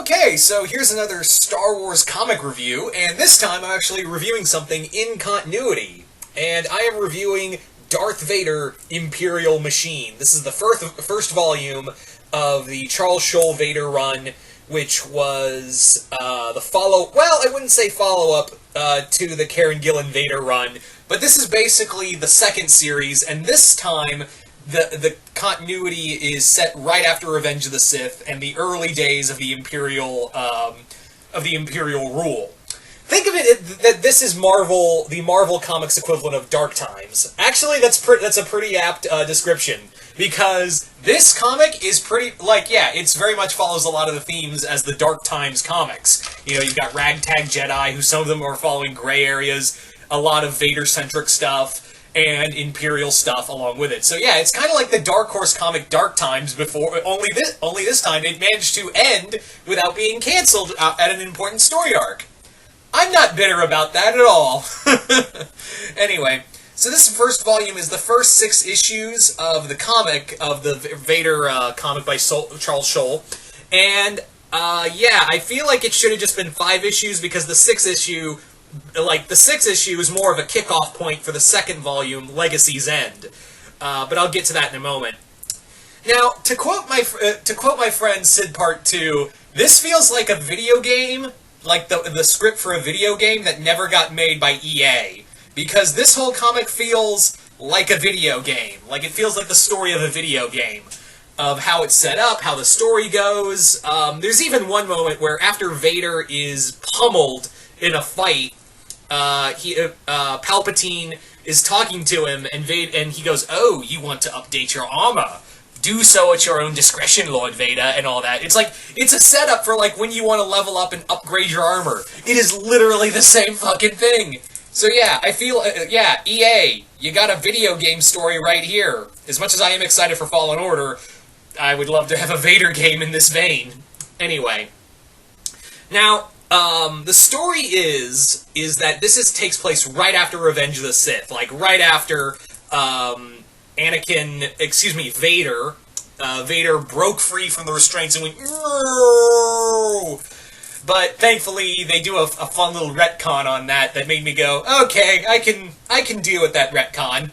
Okay, so here's another Star Wars comic review, and this time I'm actually reviewing something in continuity. And I am reviewing Darth Vader, Imperial Machine. This is the first volume of the Charles Scholl Vader run, which was the well, I wouldn't say follow-up to the Karen Gillan Vader run, but this is basically the second series, and this time the continuity is set right after Revenge of the Sith and the early days of the Imperial rule. Think of it that this is the Marvel Comics equivalent of Dark Times. Actually, that's a pretty apt description, because this comic is it's very much follows a lot of the themes as the Dark Times comics. You know, you've got ragtag Jedi, who some of them are following gray areas, a lot of Vader-centric stuff, and Imperial stuff along with it. So yeah, it's kind of like the Dark Horse comic Dark Times before, only this time it managed to end without being cancelled at an important story arc. I'm not bitter about that at all. Anyway, so this first volume is the first 6 issues of the comic, of the Vader comic by Charles Scholl. And, I feel like it should have just been 5 issues, because the 6th issue is more of a kickoff point for the second volume, Legacy's End. But I'll get to that in a moment. Now, to quote my friend Sid Part 2, this feels like a video game, like the script for a video game that never got made by EA. Because this whole comic feels like a video game. Like, it feels like the story of a video game. Of how it's set up, how the story goes. There's even one moment where after Vader is pummeled in a fight, Palpatine is talking to him, and he goes, "Oh, you want to update your armor? Do so at your own discretion, Lord Vader," and all that. It's a setup for when you want to level up and upgrade your armor. It is literally the same fucking thing. So yeah, I feel, EA, you got a video game story right here. As much as I am excited for Fallen Order, I would love to have a Vader game in this vein. Anyway. Now, the story is that this takes place right after Revenge of the Sith. Right after, Vader broke free from the restraints and went, "No!" But thankfully, they do a fun little retcon on that made me go, okay, I can deal with that retcon.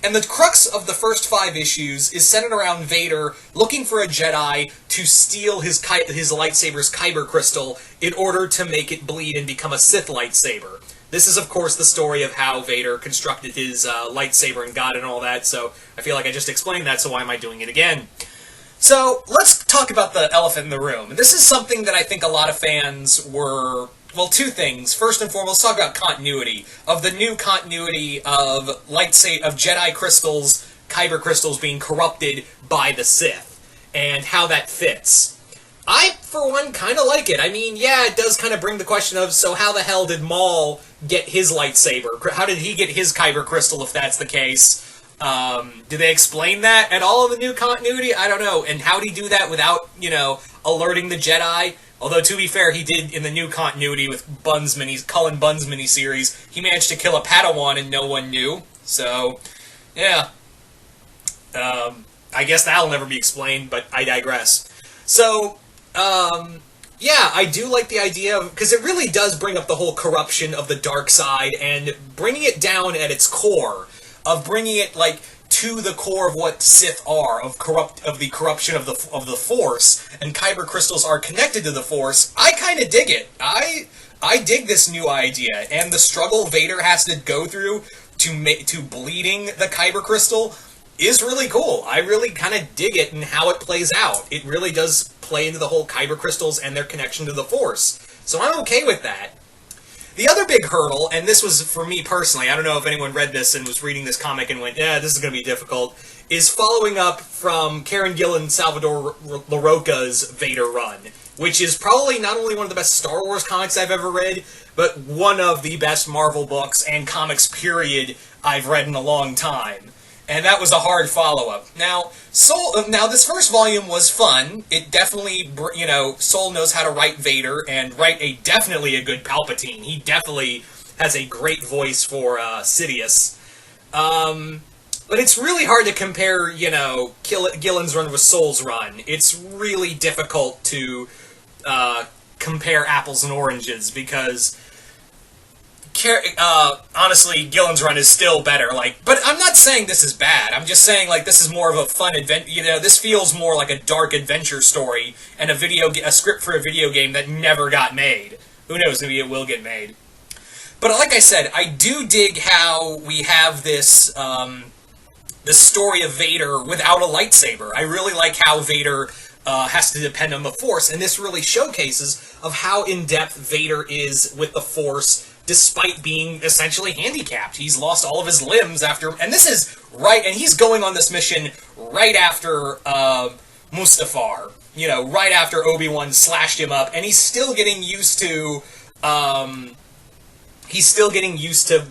And the crux of the first 5 issues is centered around Vader looking for a Jedi to steal his lightsaber's kyber crystal in order to make it bleed and become a Sith lightsaber. This is, of course, the story of how Vader constructed his lightsaber and got it and all that, so I feel like I just explained that, so why am I doing it again? So, let's talk about the elephant in the room. This is something that I think a lot of fans were... Well, 2 things. First and foremost, let's talk about continuity. Of the new continuity of Jedi crystals, kyber crystals being corrupted by the Sith, and how that fits. I, for one, kind of like it. I mean, yeah, it does kind of bring the question of, so how the hell did Maul get his lightsaber? How did he get his kyber crystal, if that's the case? Do they explain that at all in the new continuity? I don't know. And how did he do that without, alerting the Jedi? Although, to be fair, he did in the new continuity with Cullen Bunn's miniseries. He managed to kill a Padawan and no one knew. So, yeah. I guess that'll never be explained, but I digress. So, I do like the idea of... Because it really does bring up the whole corruption of the dark side and bringing it down at its core. Of bringing it, to the core of what Sith are, of the corruption of the Force, and kyber crystals are connected to the Force. I kind of dig it. I dig this new idea, and the struggle Vader has to go through to bleeding the kyber crystal is really cool. I really kind of dig it and how it plays out. It really does play into the whole kyber crystals and their connection to the Force. So I'm okay with that. The other big hurdle, and this was for me personally, I don't know if anyone read this and was reading this comic and went, this is going to be difficult, is following up from Karen Gillan and Salvador Larroca's Vader run, which is probably not only one of the best Star Wars comics I've ever read, but one of the best Marvel books and comics period I've read in a long time. And that was a hard follow-up. Now, this first volume was fun. It definitely, Soul knows how to write Vader and write definitely a good Palpatine. He definitely has a great voice for Sidious. But it's really hard to compare, Gillen's run with Soul's run. It's really difficult to compare apples and oranges, because honestly, Gillen's run is still better. But I'm not saying this is bad. I'm just saying, this is more of a fun adventure. This feels more like a dark adventure story and a script for a video game that never got made. Who knows? Maybe it will get made. But like I said, I do dig how we have this this story of Vader without a lightsaber. I really like how Vader has to depend on the Force, and this really showcases of how in-depth Vader is with the Force, despite being essentially handicapped. He's lost all of his limbs after, and this is right, and he's going on this mission right after Mustafar, right after Obi-Wan slashed him up, and he's still getting used to,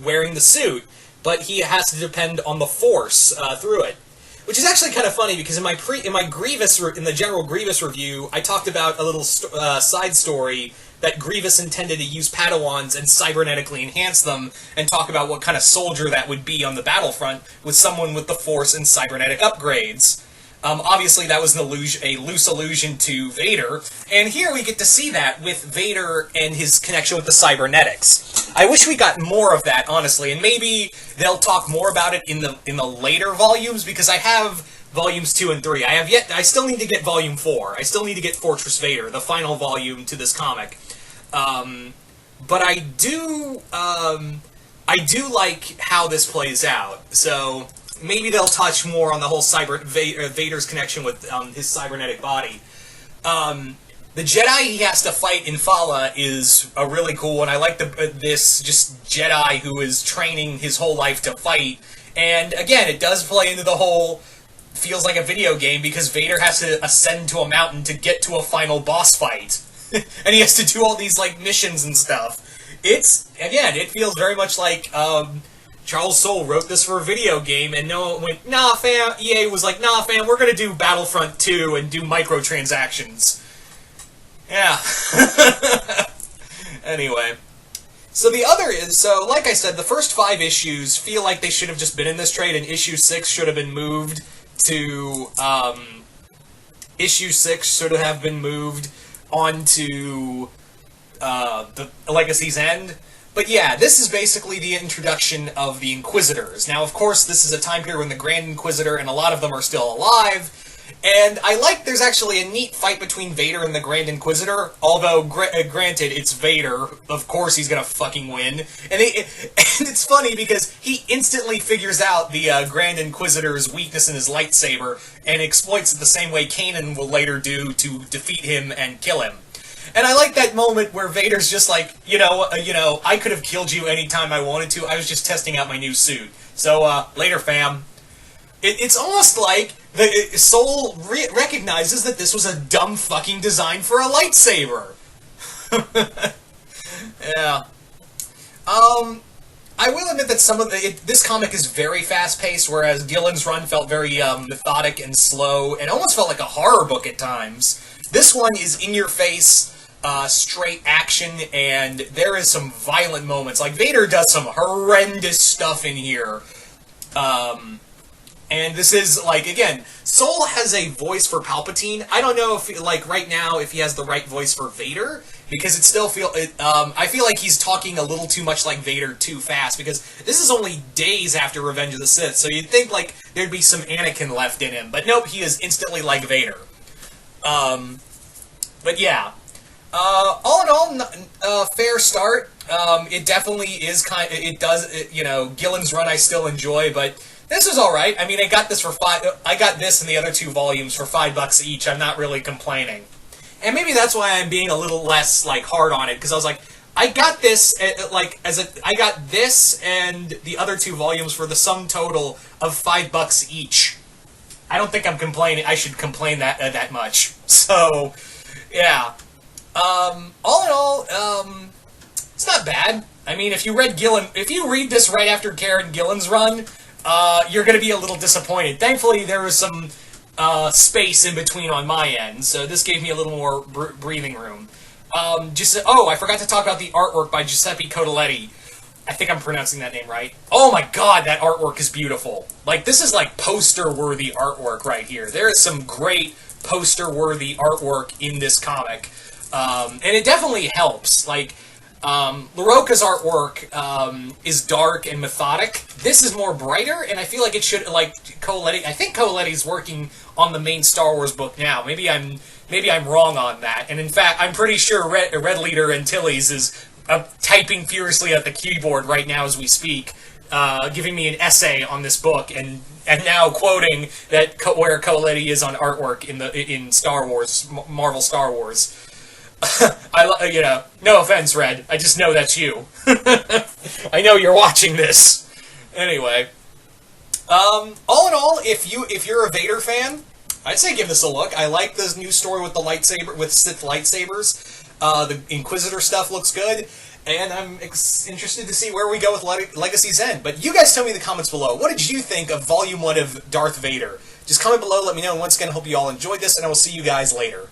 wearing the suit, but he has to depend on the Force through it. Which is actually kind of funny, because in the general Grievous review, I talked about a little side story that Grievous intended to use Padawans and cybernetically enhance them, and talk about what kind of soldier that would be on the battlefront with someone with the Force and cybernetic upgrades. Obviously, that was a loose allusion to Vader, and here we get to see that with Vader and his connection with the cybernetics. I wish we got more of that, honestly, and maybe they'll talk more about it in the later volumes, because I have volumes 2 and 3. I still need to get volume 4. I still need to get Fortress Vader, the final volume to this comic. But I do like how this plays out, so maybe they'll touch more on the whole Vader's connection with his cybernetic body. The Jedi he has to fight in Fala is a really cool one. I like this just Jedi who is training his whole life to fight. And again, it does play into the whole feels like a video game, because Vader has to ascend to a mountain to get to a final boss fight. And he has to do all these missions and stuff. It feels very much like Charles Soule wrote this for a video game, and no one went, nah fam, EA was like, nah fam, we're gonna do Battlefront 2 and do microtransactions. Yeah. Anyway. So like I said, the first 5 issues feel like they should have just been in this trade, and issue 6 should have been moved to, onto, the Legacy's End. But yeah, this is basically the introduction of the Inquisitors. Now, of course, this is a time period when the Grand Inquisitor and a lot of them are still alive, and I like there's actually a neat fight between Vader and the Grand Inquisitor, although, granted, it's Vader, of course he's gonna fucking win, and it's funny because he instantly figures out the Grand Inquisitor's weakness in his lightsaber, and exploits it the same way Kanan will later do to defeat him and kill him. And I like that moment where Vader's just like, I could have killed you anytime I wanted to. I was just testing out my new suit. So, later, fam. It's almost like Soule recognizes that this was a dumb fucking design for a lightsaber. Yeah. I will admit that this comic is very fast-paced, whereas Gillen's run felt very methodic and slow, and almost felt like a horror book at times. This one is in-your-face, straight action, and there is some violent moments. Like, Vader does some horrendous stuff in here. And this is, again, Soule has a voice for Palpatine. I don't know if, right now, if he has the right voice for Vader, because I feel like he's talking a little too much like Vader too fast, because this is only days after Revenge of the Sith, so you'd think, there'd be some Anakin left in him. But nope, he is instantly like Vader. But yeah. All in all, fair start. It definitely is Gillen's run I still enjoy, but this is alright. I mean, I got this and the other 2 volumes for $5 each. I'm not really complaining. And maybe that's why I'm being a little less, hard on it, because I was like, I got this, I got this and the other 2 volumes for the sum total of $5 each. I don't think I'm complaining. I should complain that much. So, yeah. All in all, it's not bad. I mean, if you read this right after Karen Gillen's run, you're gonna be a little disappointed. Thankfully, there was some, space in between on my end, so this gave me a little more breathing room. I forgot to talk about the artwork by Giuseppe Coteletti. I think I'm pronouncing that name right. Oh my god, that artwork is beautiful. This is poster-worthy artwork right here. There is some great poster-worthy artwork in this comic. and it definitely helps. Like, LaRocca's artwork is dark and methodic. This is more brighter, and I feel like it should, like, Coletti. I think Coletti's working on the main Star Wars book now. Maybe I'm wrong on that. And in fact, I'm pretty sure Red Leader Antilles is typing furiously at the keyboard right now as we speak, giving me an essay on this book, and now quoting that where Coletti is on artwork in Star Wars, Marvel Star Wars. No offense, Red. I just know that's you. I know you're watching this. Anyway, all in all, if you're a Vader fan, I'd say give this a look. I like this new story with the lightsaber, with Sith lightsabers. The Inquisitor stuff looks good, and I'm interested to see where we go with Legacy's End. But you guys tell me in the comments below, what did you think of Volume 1 of Darth Vader? Just comment below, let me know, and once again, I hope you all enjoyed this, and I will see you guys later.